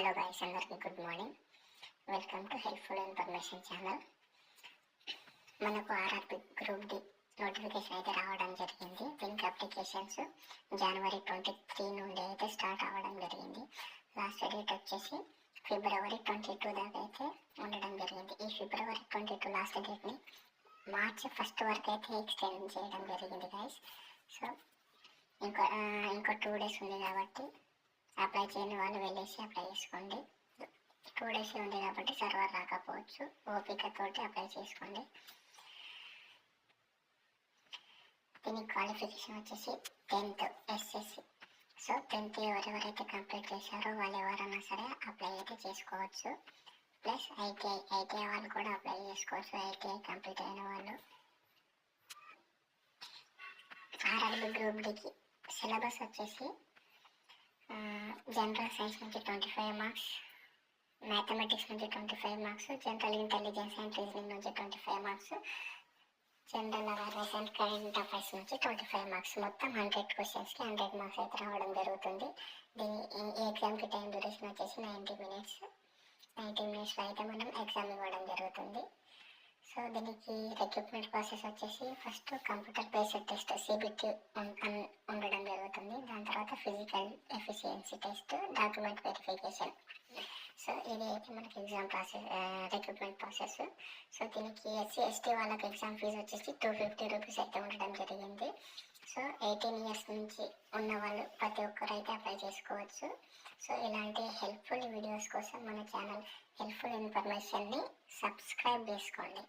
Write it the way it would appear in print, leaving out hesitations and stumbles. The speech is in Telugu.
హలో గైస్, అందరికీ good morning. Welcome to helpful information channel. మనకు ఆర్ఆర్బి గ్రూప్ డి నోటిఫికేషన్ అయితే రావడం జరిగింది. దీనికి అప్లికేషన్స్ జనవరి 23 నుండి అయితే స్టార్ట్ అవ్వడం జరిగింది. లాస్ట్ డేట్ వచ్చేసి ఫిబ్రవరి 22 దాకా అయితే ఉండడం జరిగింది. ఈ ఫిబ్రవరి 22 లాస్ట్ డేట్ని మార్చి 1 వరకు అయితే ఎక్స్టెండ్ చేయడం జరిగింది గైస్. సో ఇంకో 2 days ఉంది కాబట్టి అప్లై చేయని వాళ్ళు వెళ్ళేసి అప్లై చేసుకోండి. 2 days ఉంది కాబట్టి సర్వర్ రాకపోవచ్చు, ఓపికతోటి అప్లై చేసుకోండి. దీని క్వాలిఫికేషన్ వచ్చేసి 10th SSC. సో 10th ఎవరెవరైతే కంప్లీట్ చేశారో వాళ్ళు ఎవరైనా సరే అప్లై అయితే చేసుకోవచ్చు. ప్లస్ ఐటీఐ వాళ్ళు కూడా అప్లై చేసుకోవచ్చు. ఐటీఐ కంప్లీట్ అయిన వాళ్ళు. ఆర్ఆర్బి గ్రూప్ డికి సిలబస్ వచ్చేసి జనరల్ సైన్స్ నుంచి 25 మార్క్స్, మ్యాథమెటిక్స్ నుంచి 25 marks, general intelligence and reasoning నుంచి 25 marks, general awareness and current affairs నుంచి 25 మార్క్స్. మొత్తం 100 క్వశ్చన్స్కి 100 మార్క్స్ అయితే రావడం జరుగుతుంది. ఈ ఎగ్జామ్కి టైం డ్యూరేషన్ వచ్చేసి 90 minutes. 90 minutesలో అయితే మనం ఎగ్జామ్ ఇవ్వడం జరుగుతుంది. సో దీనికి రిక్రూట్మెంట్ ప్రాసెస్ వచ్చేసి first computer based test CBT ఉండడం జరుగుతుంది. దాని తర్వాత physical efficiency test, document verification. So ఇది అయితే మనకి exam process, recruitment process. So దీనికి SC/ST వాళ్ళకి ఎగ్జామ్ ఫీజు వచ్చేసి 250 రూపీస్ అయితే ఉండడం జరిగింది. సో 18 years నుంచి ఉన్న వాళ్ళు ప్రతి ఒక్కరు అయితే అప్లై చేసుకోవచ్చు. సో ఇలాంటి హెల్ప్ఫుల్ వీడియోస్ కోసం మన ఛానల్ హెల్ప్ఫుల్ ఇన్ఫర్మేషన్ని సబ్స్క్రైబ్ చేసుకోండి.